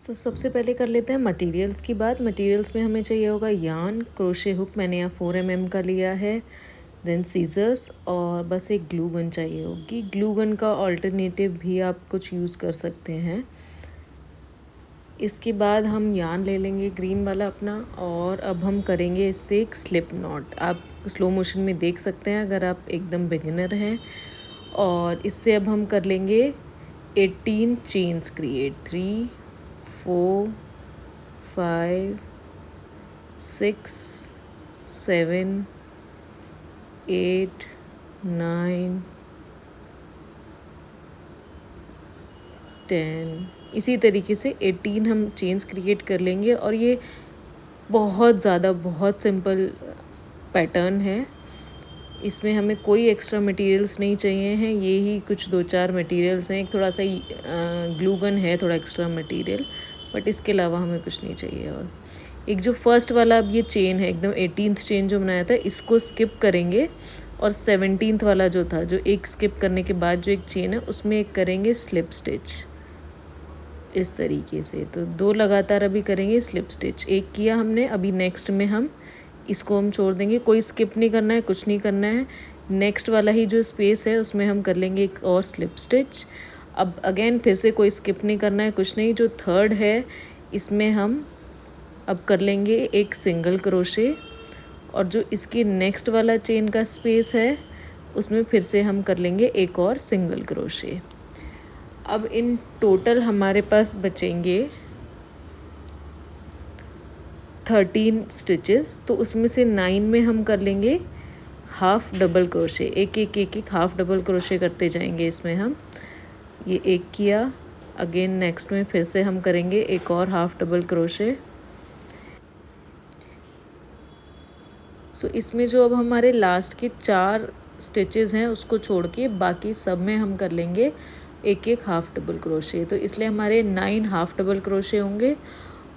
सबसे पहले कर लेते हैं मटेरियल्स की बात। मटेरियल्स में हमें चाहिए होगा यार्न, क्रोशे हुक मैंने यहाँ 4 mm का लिया है, देन सीजर्स और बस एक ग्लू गन चाहिए होगी। ग्लू गन का ऑल्टरनेटिव भी आप कुछ यूज़ कर सकते हैं। इसके बाद हम यार्न ले लेंगे ग्रीन वाला अपना, और अब हम करेंगे इससे एक स्लिप नॉट। आप स्लो मोशन में देख सकते हैं अगर आप एकदम बिगिनर हैं। और इससे अब हम कर लेंगे 18 चेन्स क्रिएट। 3 4 5 6 7 8 9 10। इसी तरीके से 18 हम चेन्स क्रिएट कर लेंगे। और ये बहुत सिंपल पैटर्न है। इसमें हमें कोई एक्स्ट्रा मटेरियल्स नहीं चाहिए हैं, ये ही कुछ 2-4 मटेरियल्स हैं। एक थोड़ा सा ग्लू गन है, थोड़ा एक्स्ट्रा मटेरियल, बट इसके अलावा हमें कुछ नहीं चाहिए। और एक जो फर्स्ट वाला अब ये चेन है, एकदम 18th चेन जो बनाया था, इसको स्किप करेंगे। और 17th वाला जो था, जो एक स्किप करने के बाद जो एक चेन है, उसमें एक करेंगे स्लिप स्टिच इस तरीके से। तो 2 लगातार अभी करेंगे स्लिप स्टिच। एक किया हमने, अभी नेक्स्ट में हम इसको हम छोड़ देंगे, कोई स्किप नहीं करना है, कुछ नहीं करना है। नेक्स्ट वाला ही जो स्पेस है उसमें हम कर लेंगे एक और स्लिप स्टिच। अब अगेन फिर से कोई स्किप नहीं करना है, कुछ नहीं। जो थर्ड है इसमें हम अब कर लेंगे एक सिंगल क्रोशे, और जो इसकी नेक्स्ट वाला चेन का स्पेस है उसमें फिर से हम कर लेंगे एक और सिंगल क्रोशे। अब इन टोटल हमारे पास बचेंगे 13 स्टिचेस। तो उसमें से 9 में हम कर लेंगे हाफ डबल क्रोशे। एक हाफ डबल क्रोशे करते जाएंगे इसमें हम। ये एक किया, अगेन नेक्स्ट में फिर से हम करेंगे एक और हाफ डबल क्रोशे। सो इसमें जो अब हमारे लास्ट के 4 स्टिचेस हैं उसको छोड़ के बाकी सब में हम कर लेंगे एक हाफ डबल क्रोशे। तो इसलिए हमारे 9 हाफ डबल क्रोशे होंगे।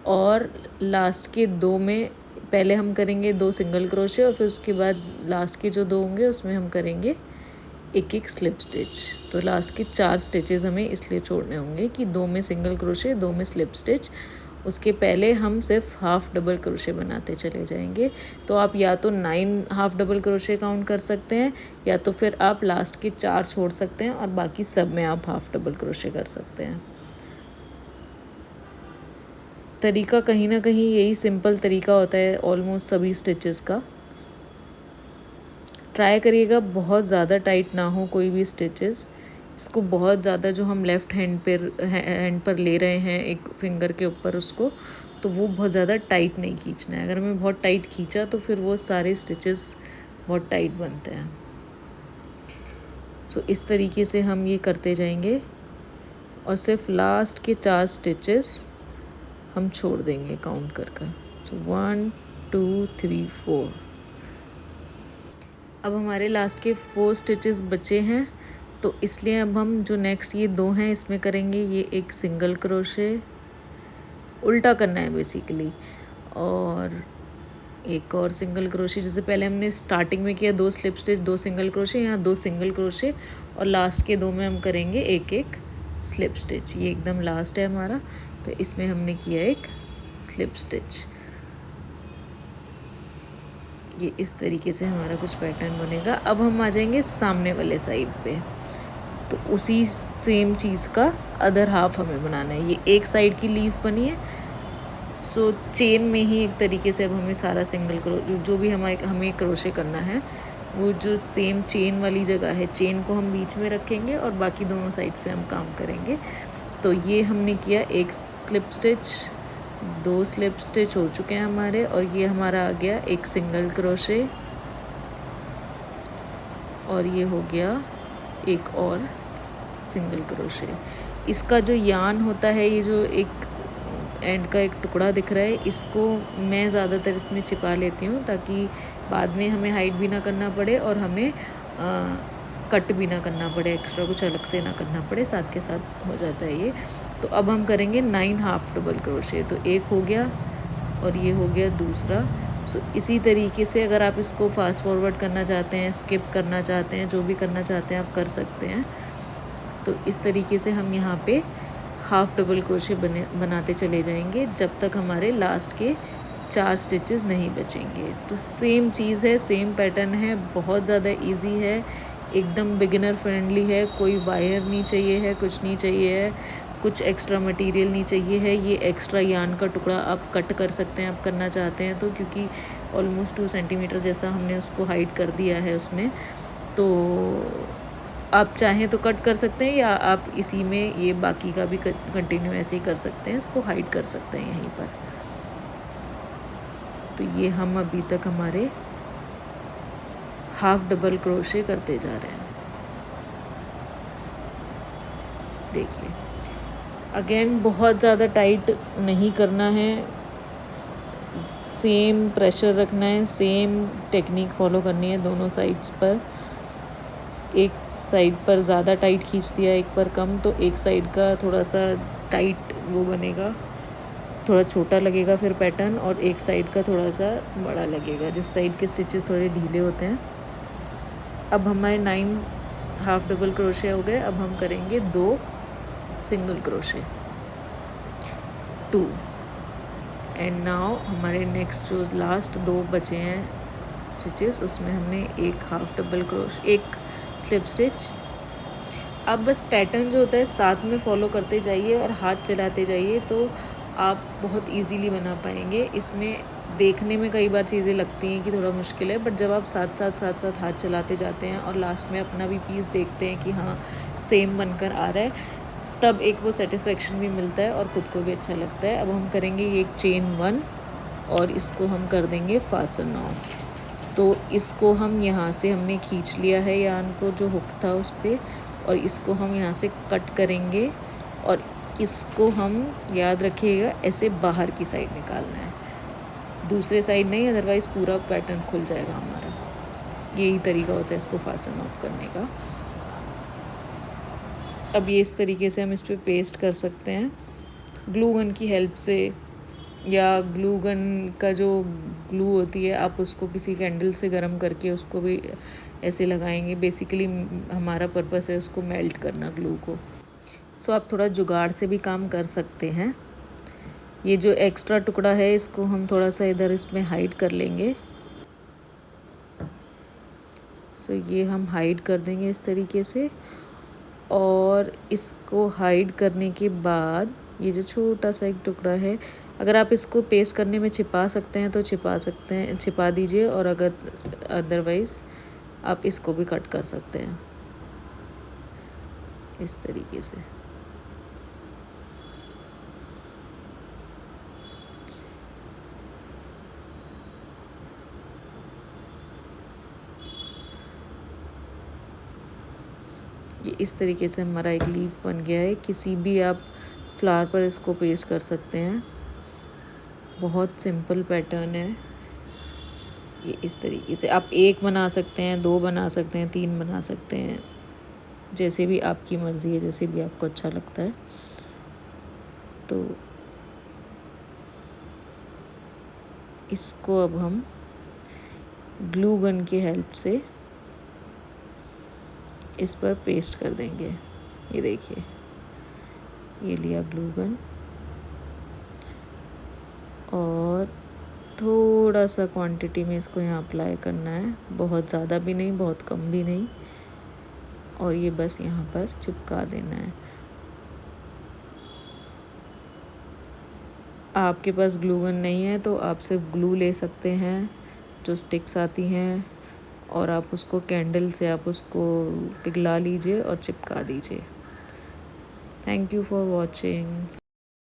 और लास्ट के 2 में पहले हम करेंगे 2 सिंगल क्रोशे, और फिर उसके बाद लास्ट के जो 2 होंगे उसमें हम करेंगे एक स्लिप स्टिच। तो लास्ट के 4 स्टिचेस हमें इसलिए छोड़ने होंगे कि 2 में सिंगल क्रोशे, 2 में स्लिप स्टिच। उसके पहले हम सिर्फ हाफ डबल क्रोशे बनाते चले जाएंगे। तो आप या तो 9 हाफ डबल क्रोशे काउंट कर सकते हैं, या तो फिर आप लास्ट के 4 छोड़ सकते हैं और बाकी सब में आप हाफ डबल क्रोशे कर सकते हैं। तरीका कहीं ना कहीं यही सिंपल तरीका होता है ऑलमोस्ट सभी स्टिचेस का। ट्राई करिएगा बहुत ज़्यादा टाइट ना हो कोई भी स्टिचेस। इसको बहुत ज़्यादा जो हम लेफ़्ट हैंड पर ले रहे हैं एक फिंगर के ऊपर उसको, तो वो बहुत ज़्यादा टाइट नहीं खींचना है। अगर हमें बहुत टाइट खींचा तो फिर वो सारे स्टिचेस बहुत टाइट बनते हैं। सो इस तरीके से हम ये करते जाएंगे और सिर्फ लास्ट के 4 स्टिचेस हम छोड़ देंगे काउंट कर कर। सो 1 2 3 4। अब हमारे लास्ट के 4 स्टिचेस बचे हैं, तो इसलिए अब हम जो नेक्स्ट ये 2 हैं इसमें करेंगे ये एक सिंगल क्रोशे। उल्टा करना है बेसिकली, और एक और सिंगल क्रोशे। जैसे पहले हमने स्टार्टिंग में किया 2 स्लिप स्टिच 2 सिंगल क्रोशे, यहाँ 2 सिंगल क्रोशे, और लास्ट के 2 में हम करेंगे एक स्लिप स्टिच। ये एकदम लास्ट है हमारा, तो इसमें हमने किया एक स्लिप स्टिच। ये इस तरीके से हमारा कुछ पैटर्न बनेगा। अब हम आ जाएंगे सामने वाले साइड पे, तो उसी सेम चीज़ का अदर हाफ हमें बनाना है। ये एक साइड की लीफ बनी है, सो चेन में ही एक तरीके से अब हमें सारा सिंगल जो भी हमें क्रोशे करना है, वो जो सेम चेन वाली जगह है, चेन को हम बीच में रखेंगे और बाकी दोनों साइड्स पे हम काम करेंगे। तो ये हमने किया एक स्लिप स्टिच, 2 स्लिप स्टिच हो चुके हैं हमारे, और ये हमारा आ गया एक सिंगल क्रोशे, और ये हो गया एक और सिंगल क्रोशे। इसका जो यार्न होता है, ये जो एक एंड का एक टुकड़ा दिख रहा है, इसको मैं ज़्यादातर इसमें छिपा लेती हूँ ताकि बाद में हमें हाइड भी ना करना पड़े और हमें कट भी ना करना पड़े, एक्स्ट्रा कुछ अलग से ना करना पड़े, साथ के साथ हो जाता है ये। तो अब हम करेंगे 9 हाफ डबल क्रोशे। तो एक हो गया और ये हो गया दूसरा। सो इसी तरीके से अगर आप इसको फास्ट फॉरवर्ड करना चाहते हैं, स्किप करना चाहते हैं, जो भी करना चाहते हैं आप कर सकते हैं। तो इस तरीके से हम यहाँ पे हाफ डबल क्रोशे बनाते चले जाएंगे जब तक हमारे लास्ट के 4 स्टिचेस नहीं बचेंगे। तो सेम चीज़ है, सेम पैटर्न है, बहुत ज़्यादा इजी है, एकदम बिगिनर फ्रेंडली है। कोई वायर नहीं चाहिए है, कुछ नहीं चाहिए है, कुछ एक्स्ट्रा मटेरियल नहीं चाहिए है। ये एक्स्ट्रा यार्न का टुकड़ा आप कट कर सकते हैं, आप करना चाहते हैं तो, क्योंकि ऑलमोस्ट 2 सेंटीमीटर जैसा हमने उसको हाइड कर दिया है उसमें, तो आप चाहें तो कट कर सकते हैं, या आप इसी में ये बाकी का भी कंटिन्यू ऐसे ही कर सकते हैं, इसको हाइड कर सकते हैं यहीं पर। तो ये हम अभी तक हमारे हाफ डबल क्रोशे करते जा रहे हैं। देखिए, अगेन बहुत ज़्यादा टाइट नहीं करना है, सेम प्रेशर रखना है, सेम टेक्निक फॉलो करनी है दोनों साइड्स पर। एक साइड पर ज़्यादा टाइट खींच दिया, एक पर कम, तो एक साइड का थोड़ा सा टाइट वो बनेगा, थोड़ा छोटा लगेगा फिर पैटर्न, और एक साइड का थोड़ा सा बड़ा लगेगा, जिस साइड के स्टिचेस थोड़े ढीले होते हैं। अब हमारे 9 हाफ डबल क्रोशे हो गए। अब हम करेंगे 2 सिंगल क्रोशे, 2। एंड नाउ हमारे नेक्स्ट जो लास्ट 2 बचे हैं स्टिचेस, उसमें हमने एक हाफ डबल क्रोशे, एक स्लिप स्टिच। अब बस पैटर्न जो होता है साथ में फॉलो करते जाइए और हाथ चलाते जाइए, तो आप बहुत इजीली बना पाएंगे। इसमें देखने में कई बार चीज़ें लगती हैं कि थोड़ा मुश्किल है, बट जब आप साथ साथ हाथ चलाते जाते हैं और लास्ट में अपना भी पीस देखते हैं कि हाँ सेम बनकर आ रहा है, तब एक वो सेटिस्फेक्शन भी मिलता है और ख़ुद को भी अच्छा लगता है। अब हम करेंगे ये एक चेन 1 और इसको हम कर देंगे फास्टन ऑफ। तो इसको हम यहाँ से हमने खींच लिया है यार्न को, जो हुक था उस पर, और इसको हम यहाँ से कट करेंगे, और इसको हम याद रखिएगा ऐसे बाहर की साइड निकालना है, दूसरे साइड नहीं, अदरवाइज़ पूरा पैटर्न खुल जाएगा हमारा। यही तरीका होता है इसको फास्टन ऑफ करने का। अब ये इस तरीके से हम इस पर पेस्ट कर सकते हैं ग्लू गन की हेल्प से, या ग्लू गन का जो ग्लू होती है आप उसको किसी कैंडल से गर्म करके उसको भी ऐसे लगाएंगे। बेसिकली हमारा पर्पस है उसको मेल्ट करना, ग्लू को। सो आप थोड़ा जुगाड़ से भी काम कर सकते हैं। ये जो एक्स्ट्रा टुकड़ा है इसको हम थोड़ा सा इधर इसमें हाइड कर लेंगे। सो ये हम हाइड कर देंगे इस तरीके से, और इसको हाइड करने के बाद ये जो छोटा सा एक टुकड़ा है, अगर आप इसको पेस्ट करने में छिपा सकते हैं तो छिपा सकते हैं, छिपा दीजिए, और अगर अदरवाइज़ आप इसको भी कट कर सकते हैं इस तरीके से। ये इस तरीके से हमारा एक लीफ बन गया है। किसी भी आप फ्लावर पर इसको पेस्ट कर सकते हैं, बहुत सिंपल पैटर्न है। ये इस तरीके से आप 1 बना सकते हैं, 2 बना सकते हैं, 3 बना सकते हैं, जैसे भी आपकी मर्ज़ी है, जैसे भी आपको अच्छा लगता है। तो इसको अब हम ग्लू गन की हेल्प से इस पर पेस्ट कर देंगे। ये देखिए, ये लिया ग्लू गन, और थोड़ा सा क्वांटिटी में इसको यहाँ अप्लाई करना है, बहुत ज़्यादा भी नहीं, बहुत कम भी नहीं, और ये बस यहाँ पर चिपका देना है। आपके पास ग्लू गन नहीं है तो आप सिर्फ ग्लू ले सकते हैं, जो स्टिक्स आती हैं, और आप उसको कैंडल से आप उसको पिघला लीजिए और चिपका दीजिए। Thank you for watching.